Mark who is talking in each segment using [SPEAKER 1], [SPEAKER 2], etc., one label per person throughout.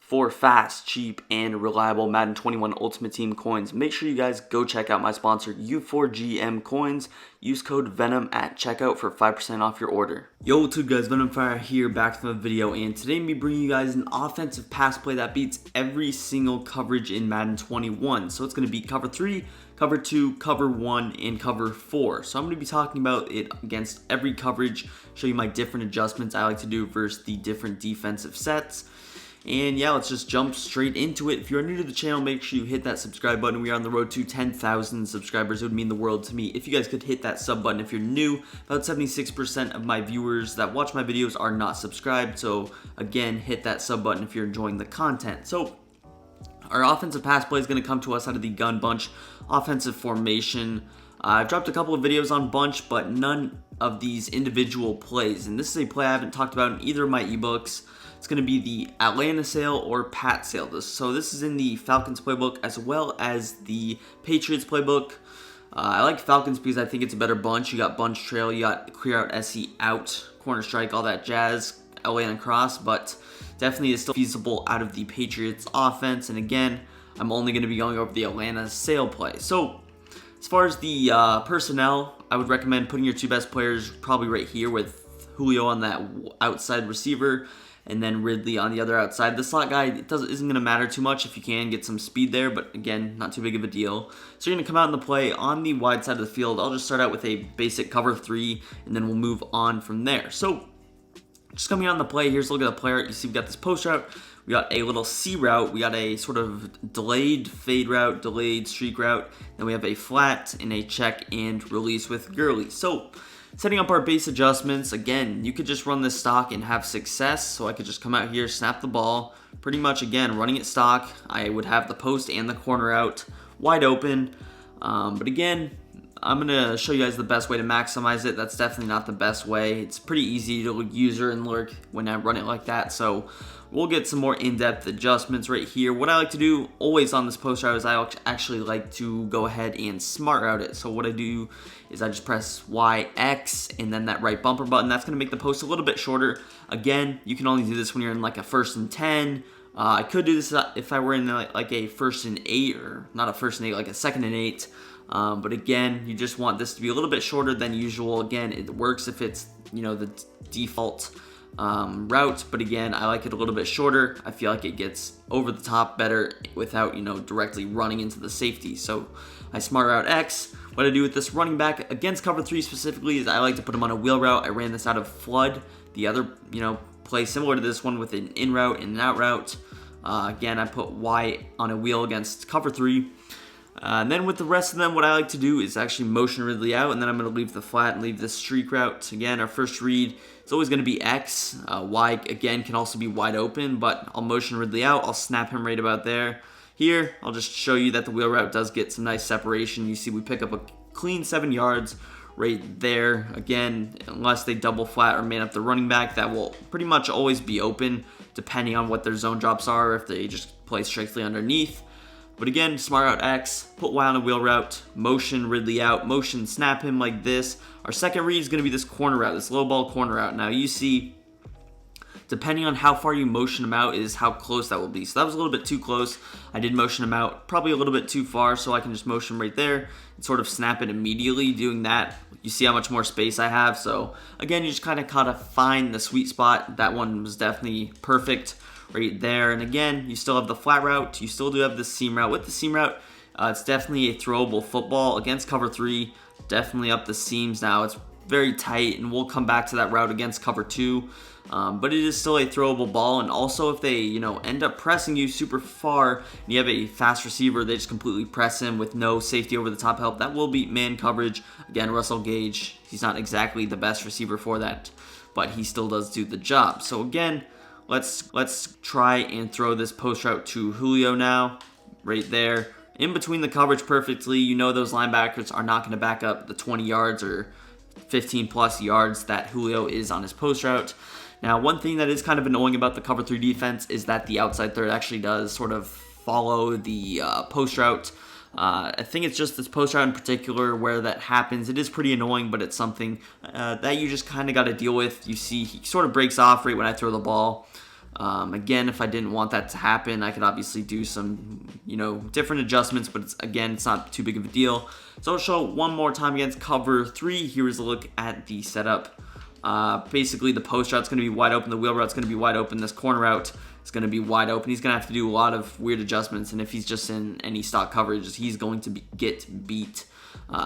[SPEAKER 1] For fast, cheap, and reliable Madden 21 Ultimate Team coins, make sure you guys go check out my sponsor U4GM Coins. Use code VENOM at checkout for 5% off your order. Yo, what's up guys, Venomfire here, back to the video, and today I'm bringing you guys an offensive pass play that beats every single coverage in Madden 21. So it's going to beat cover 3, cover 2, cover 1, and cover 4. So I'm going to be talking about it against every coverage, show you my different adjustments I like to do versus the different defensive sets. And yeah, let's just jump straight into it. If you're new to the channel, make sure you hit that subscribe button. We are on the road to 10,000 subscribers. It would mean the world to me if you guys could hit that sub button. If you're new, about 76% of my viewers that watch my videos are not subscribed. So again, hit that sub button if you're enjoying the content. So our offensive pass play is going to come to us out of the gun bunch offensive formation. I've dropped a couple of videos on bunch, but none of these individual plays. And this is a play I haven't talked about in either of my ebooks. It's going to be the Atlanta sale or Pat sale. So this is in the Falcons playbook as well as the Patriots playbook. I like Falcons because I think it's a better bunch. You got bunch trail, you got clear out, SE out, corner strike, all that jazz, Atlanta cross, but definitely is still feasible out of the Patriots offense. And again, I'm only going to be going over the Atlanta sale play. So as far as the personnel, I would recommend putting your two best players probably right here with Julio on that outside receiver, and then Ridley on the other outside. The slot guy isn't going to matter too much if you can get some speed there, but again, not too big of a deal. So you're going to come out in the play on the wide side of the field. I'll just start out with a basic cover 3, and then we'll move on from there. So just coming out in the play, here's a look at the player. You see we got this post route. We got a little C route. We got a sort of delayed fade route, delayed streak route. Then we have a flat and a check and release with Gurley. So setting up our base adjustments, again, you could just run this stock and have success. So I could just come out here, snap the ball. Pretty much, again, running it stock. I would have the post and the corner out wide open. But again, I'm going to show you guys the best way to maximize it. That's definitely not the best way. It's pretty easy to user and lurk when I run it like that. So we'll get some more in-depth adjustments right here. What I like to do always on this post route is I actually like to go ahead and smart route it. So what I do is I just press Y, X, and then that right bumper button. That's going to make the post a little bit shorter. Again, you can only do this when you're in like a 1st and 10. I could do this if I were in like a 1st and 8, or not a 1st and 8, like a 2nd and 8. But again, you just want this to be a little bit shorter than usual. Again, it works if it's, the default route, but again, I like it a little bit shorter. I feel like it gets over the top better without, directly running into the safety. So I smart route X. What I do with this running back against cover 3 specifically is I like to put him on a wheel route. I ran this out of flood. The other, play similar to this one with an in route and an out route. Again, I put Y on a wheel against cover 3. And then with the rest of them, what I like to do is actually motion Ridley out, and then I'm going to leave the flat and leave this streak route. Again, our first read is always going to be X. Y, again, can also be wide open, but I'll motion Ridley out. I'll snap him right about there. Here, I'll just show you that the wheel route does get some nice separation. You see we pick up a clean 7 yards right there. Again, unless they double flat or man up the running back, that will pretty much always be open, depending on what their zone drops are, or if they just play strictly underneath. But again, smart route X, put Y on a wheel route, motion Ridley out, motion snap him like this. Our second read is going to be this corner route, this low ball corner route. Now you see, depending on how far you motion him out is how close that will be. So that was a little bit too close. I did motion him out probably a little bit too far, so I can just motion right there and sort of snap it immediately. Doing that, you see how much more space I have. So again, you just kind of gotta find the sweet spot. That one was definitely perfect right there. And again, you still have the flat route. You still do have the seam route. With the seam route, it's definitely a throwable football against cover 3. Definitely up the seams now. It's very tight, and we'll come back to that route against cover 2. But it is still a throwable ball. And also if they, end up pressing you super far and you have a fast receiver, they just completely press him with no safety over the top help, that will beat man coverage. Again, Russell Gage, he's not exactly the best receiver for that, but he still does do the job. So again, let's try and throw this post route to Julio now, right there. In between the coverage perfectly. Those linebackers are not going to back up the 20 yards or 15 plus yards that Julio is on his post route. Now, one thing that is kind of annoying about the cover 3 defense is that the outside third actually does sort of follow the post route. I think it's just this post route in particular where that happens. It is pretty annoying, but it's something that you just kind of got to deal with. You see he sort of breaks off right when I throw the ball. Again, if I didn't want that to happen, I could obviously do some, different adjustments, but it's not too big of a deal. So I'll show one more time against cover 3. Here's a look at the setup. Basically, the post route's going to be wide open. The wheel route's going to be wide open. This corner route is going to be wide open. He's going to have to do a lot of weird adjustments, and if he's just in any stock coverage, he's going to get beat.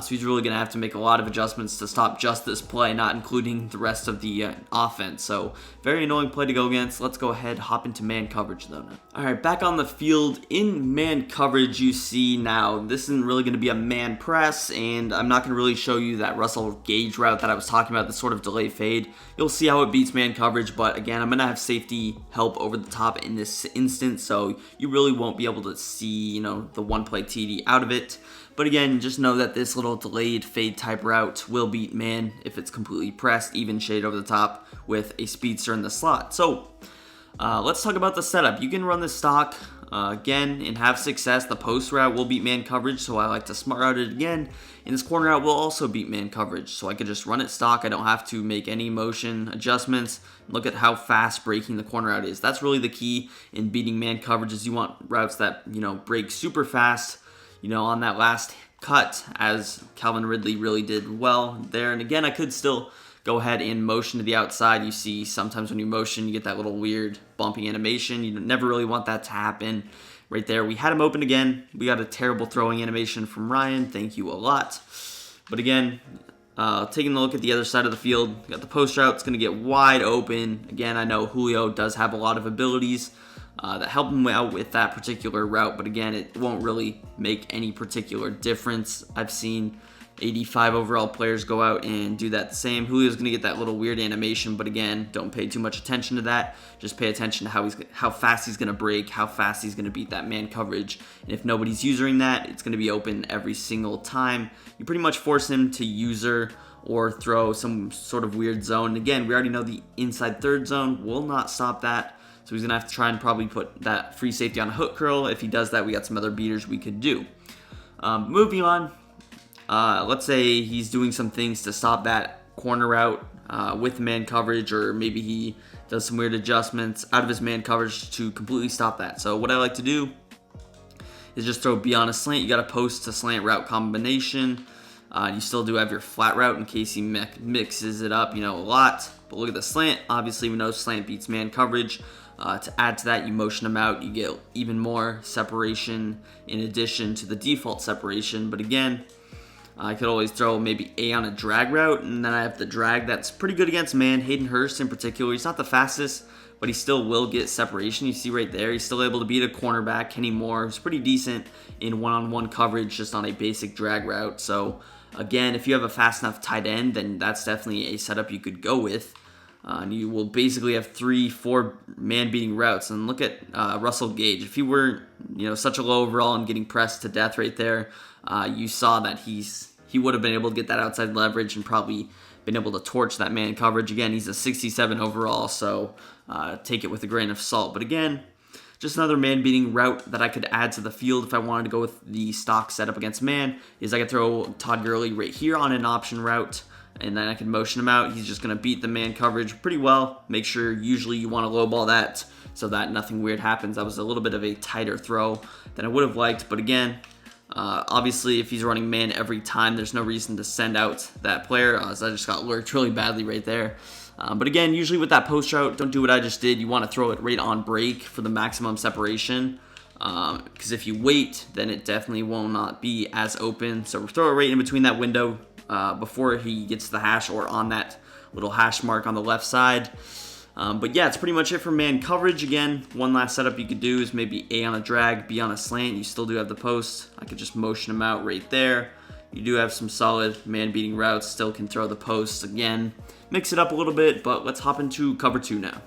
[SPEAKER 1] So he's really going to have to make a lot of adjustments to stop just this play, not including the rest of the offense. So very annoying play to go against. Let's go ahead, hop into man coverage though now. All right, back on the field in man coverage, you see now this isn't really going to be a man press, and I'm not going to really show you that Russell Gage route that I was talking about, the sort of delay fade. You'll see how it beats man coverage, but again, I'm going to have safety help over the top in this instance, so you really won't be able to see, the one play TD out of it. But again, just know that this little delayed fade type route will beat man if it's completely pressed, even shade over the top with a speedster in the slot. So let's talk about the setup. You can run this stock again and have success. The post route will beat man coverage, so I like to smart route it again. And this corner route will also beat man coverage, so I could just run it stock. I don't have to make any motion adjustments. Look at how fast breaking the corner route is. That's really the key in beating man coverage, is you want routes that break super fast. On that last cut, as Calvin Ridley really did well there. And again, I could still go ahead and motion to the outside. You see sometimes when you motion, you get that little weird bumping animation. You never really want that to happen. Right there, we had him open again. We got a terrible throwing animation from Ryan. Thank you a lot. But again, taking a look at the other side of the field, got the post route. It's going to get wide open. Again, I know Julio does have a lot of abilities that help him out with that particular route, but again, it won't really make any particular difference. I've seen 85 overall players go out and do that the same. Julio's going to get that little weird animation, but again, don't pay too much attention to that. Just pay attention to how fast he's going to break, how fast he's going to beat that man coverage. And if nobody's using that, it's going to be open every single time. You pretty much force him to user or throw some sort of weird zone. And again, we already know the inside third zone will not stop that. So he's going to have to try and probably put that free safety on a hook curl. If he does that, we got some other beaters we could do. Moving on, let's say he's doing some things to stop that corner route with man coverage, or maybe he does some weird adjustments out of his man coverage to completely stop that. So what I like to do is just throw B on a slant. You got a post to slant route combination. You still do have your flat route in case he mixes it up, a lot. But look at the slant. Obviously, we know slant beats man coverage. To add to that, you motion them out, you get even more separation in addition to the default separation. But again, I could always throw maybe A on a drag route, and then I have the drag that's pretty good against man. Hayden Hurst in particular, he's not the fastest, but he still will get separation. You see right there, he's still able to beat a cornerback. Kenny Moore is pretty decent in one-on-one coverage just on a basic drag route. So again, if you have a fast enough tight end, then that's definitely a setup you could go with. And you will basically have 3-4 man-beating routes. And look at Russell Gage. If he weren't, such a low overall and getting pressed to death right there, you saw that he would have been able to get that outside leverage and probably been able to torch that man coverage. Again, he's a 67 overall, so take it with a grain of salt. But again, just another man-beating route that I could add to the field if I wanted to go with the stock setup against man is I could throw Todd Gurley right here on an option route, and then I can motion him out. He's just going to beat the man coverage pretty well. Make sure usually you want to lowball that so that nothing weird happens. That was a little bit of a tighter throw than I would have liked, but again, obviously if he's running man every time, there's no reason to send out that player, as I just got lurked really badly right there. But again, usually with that post route, don't do what I just did. You want to throw it right on break for the maximum separation, because if you wait, then it definitely will not be as open. So throw it right in between that window before he gets to the hash, or on that little hash mark on the left side. But yeah, it's pretty much it for man coverage. Again, one last setup you could do is maybe A on a drag, B on a slant. You still do have the post. I could just motion him out right there. You do have some solid man-beating routes. Still can throw the posts again. Mix it up a little bit, but let's hop into cover 2 now.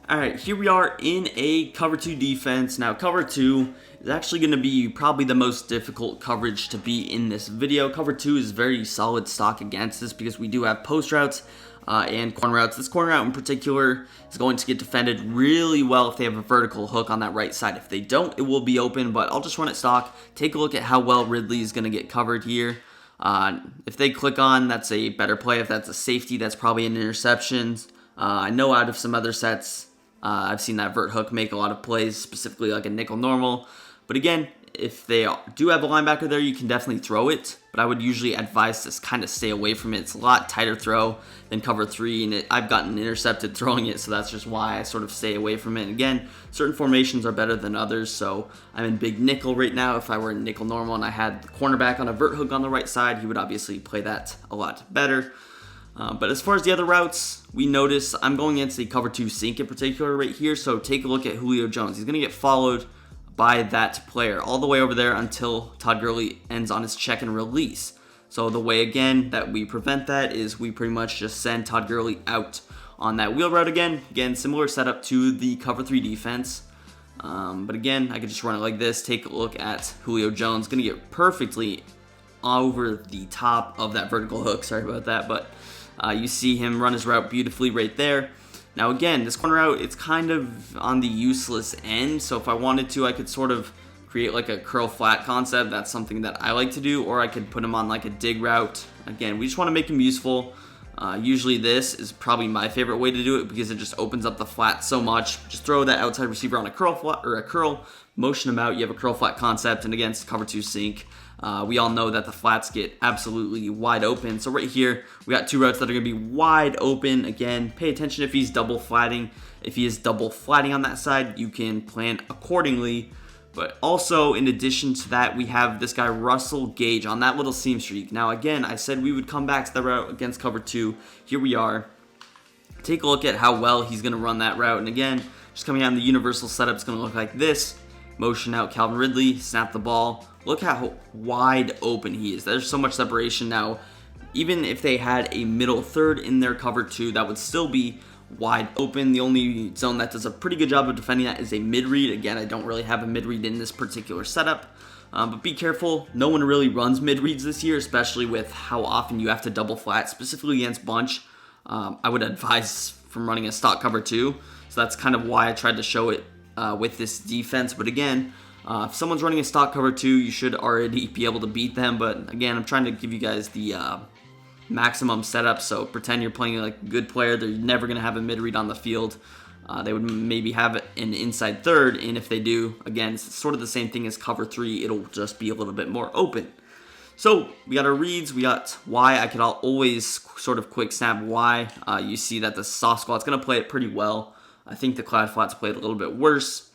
[SPEAKER 1] All right, here we are in a cover 2 defense. Now, cover 2 is actually going to be probably the most difficult coverage to be in this video. Cover 2 is very solid stock against this because we do have post routes and corner routes. This corner route in particular is going to get defended really well if they have a vertical hook on that right side. If they don't, it will be open, but I'll just run it stock. Take a look at how well Ridley is going to get covered here. If they click on, that's a better play. If that's a safety, that's probably an interception. I know out of some other sets, I've seen that vert hook make a lot of plays, specifically like a nickel normal. But again, if they do have a linebacker there, you can definitely throw it. But I would usually advise to kind of stay away from it. It's a lot tighter throw than cover 3, and I've gotten intercepted throwing it, so that's just why I sort of stay away from it. And again, certain formations are better than others, so I'm in big nickel right now. If I were in nickel normal and I had the cornerback on a vert hook on the right side, he would obviously play that a lot better. But as far as the other routes, we notice I'm going into the cover 2 sink in particular right here, so take a look at Julio Jones. He's going to get followed by that player all the way over there until Todd Gurley ends on his check and release. So the way, again, that we prevent that is we pretty much just send Todd Gurley out on that wheel route again. Again, similar setup to the cover 3 defense. But again, I could just run it like this. Take a look at Julio Jones. Going to get perfectly over the top of that vertical hook. Sorry about that, but you see him run his route beautifully right there. Now again, this corner route, it's kind of on the useless end, so if I wanted to, I could sort of create like a curl flat concept. That's something that I like to do, or I could put him on like a dig route. Again, we just want to make him useful. Usually this is probably my favorite way to do it because it just opens up the flat so much. Just throw that outside receiver on a curl flat or a curl, motion him out. You have a curl flat concept, and again, it's cover 2 sink. We all know that the flats get absolutely wide open. So right here, we got 2 routes that are going to be wide open. Again, pay attention if he's double flatting. If he is double flatting on that side, you can plan accordingly. But also, in addition to that, we have this guy Russell Gage on that little seam streak. Now again, I said we would come back to the route against cover 2. Here we are. Take a look at how well he's going to run that route. And again, just coming out in the universal setup, it's going to look like this. Motion out Calvin Ridley, snap the ball. Look how wide open he is. There's so much separation now. Even if they had a middle third in their cover 2, that would still be wide open. The only zone that does a pretty good job of defending that is a mid-read. Again, I don't really have a mid-read in this particular setup. But be careful. No one really runs mid-reads this year, especially with how often you have to double flat, specifically against bunch. I would advise from running a stock cover 2. So that's kind of why I tried to show it with this defense. But again, if someone's running a stock cover 2, you should already be able to beat them. But again, I'm trying to give you guys the maximum setup. So pretend you're playing like a good player. They're never going to have a mid-read on the field. They would maybe have an inside third. And if they do, again, it's sort of the same thing as cover 3. It'll just be a little bit more open. So we got our reads. We got Y. I could always sort of quick snap Y. You see that the soft squat's going to play it pretty well. I think the clad flats played a little bit worse.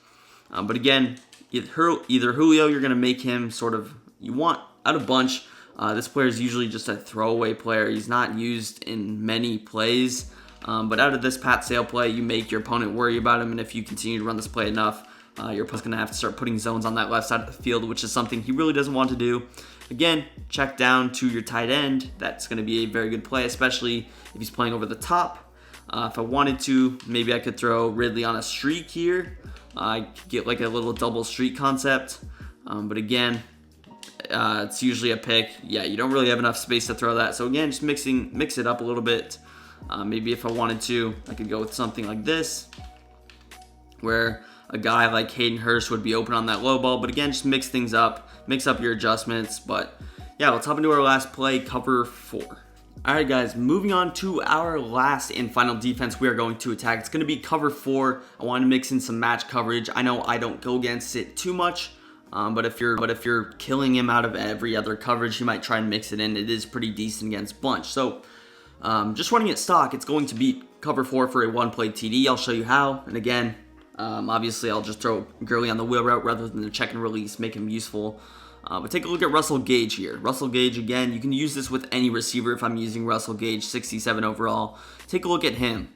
[SPEAKER 1] But again, either Julio, you're going to make him sort of, you want out of bunch. This player is usually just a throwaway player. He's not used in many plays. But out of this Pat Sale play, you make your opponent worry about him. And if you continue to run this play enough, your opponent's going to have to start putting zones on that left side of the field, which is something he really doesn't want to do. Again, check down to your tight end. That's going to be a very good play, especially if he's playing over the top. If I wanted to, maybe I could throw Ridley on a streak here. I could get like a little double streak concept. But again, it's usually a pick. Yeah, you don't really have enough space to throw that. So again, just mix it up a little bit. Maybe if I wanted to, I could go with something like this, where a guy like Hayden Hurst would be open on that low ball. But again, just mix things up, mix up your adjustments. But yeah, let's hop into our last play, cover 4. Alright guys, moving on to our last and final defense we are going to attack. It's going to be cover 4. I want to mix in some match coverage. I know I don't go against it too much, but if you're killing him out of every other coverage, you might try and mix it in. It is pretty decent against bunch. So just running it stock, it's going to be cover 4 for a one-play TD. I'll show you how. And again, obviously I'll just throw Gurley on the wheel route rather than the check and release, make him useful. But take a look at Russell Gage here. Russell Gage, again, you can use this with any receiver. If I'm using Russell Gage, 67 overall, take a look at him.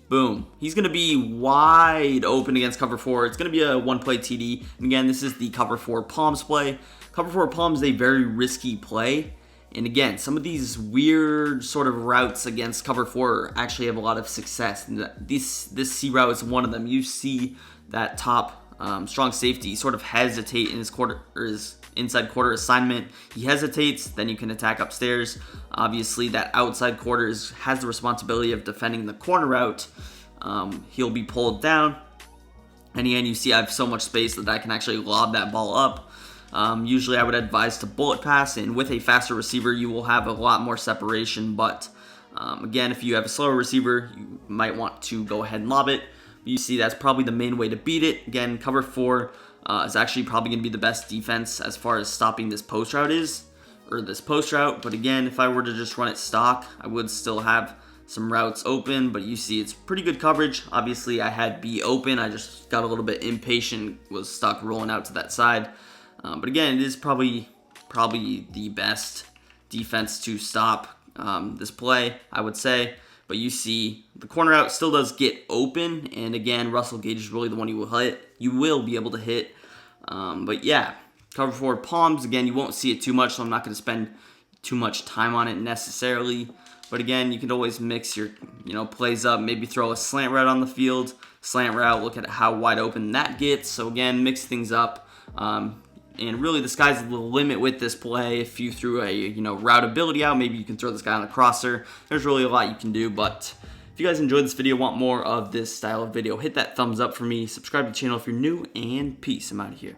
[SPEAKER 1] Boom. He's going to be wide open against cover 4. It's going to be a one-play TD. And again, this is the cover 4 palms play. Cover 4 palms is a very risky play. And again, some of these weird sort of routes against cover 4 actually have a lot of success. And this C route is one of them. You see that top strong safety sort of hesitate in his quarter or his inside quarter assignment. He hesitates, then you can attack upstairs. Obviously, that outside quarter has the responsibility of defending the corner route. He'll be pulled down. And again, you see I have so much space that I can actually lob that ball up. Usually I would advise to bullet pass, and with a faster receiver, you will have a lot more separation. But again, if you have a slower receiver, you might want to go ahead and lob it. You see that's probably the main way to beat it. Again, cover 4 is actually probably going to be the best defense as far as stopping this post route is, or this post route. But again, if I were to just run it stock, I would still have some routes open, but you see it's pretty good coverage. Obviously, I had B open. I just got a little bit impatient, was stuck rolling out to that side. But again, it is probably the best defense to stop this play, I would say. But you see the corner out still does get open, and again, Russell Gage is really the one you will hit. You will be able to hit. But yeah, cover 4 palms, again, you won't see it too much, so I'm not going to spend too much time on it necessarily. But again, you can always mix your plays up, maybe throw a slant route on the field, slant route, look at how wide open that gets. So again, mix things up. And really, the sky's the limit with this play. If you threw a route ability out, maybe you can throw this guy on the crosser. There's really a lot you can do. But if you guys enjoyed this video, want more of this style of video, hit that thumbs up for me. Subscribe to the channel if you're new, and peace. I'm out of here.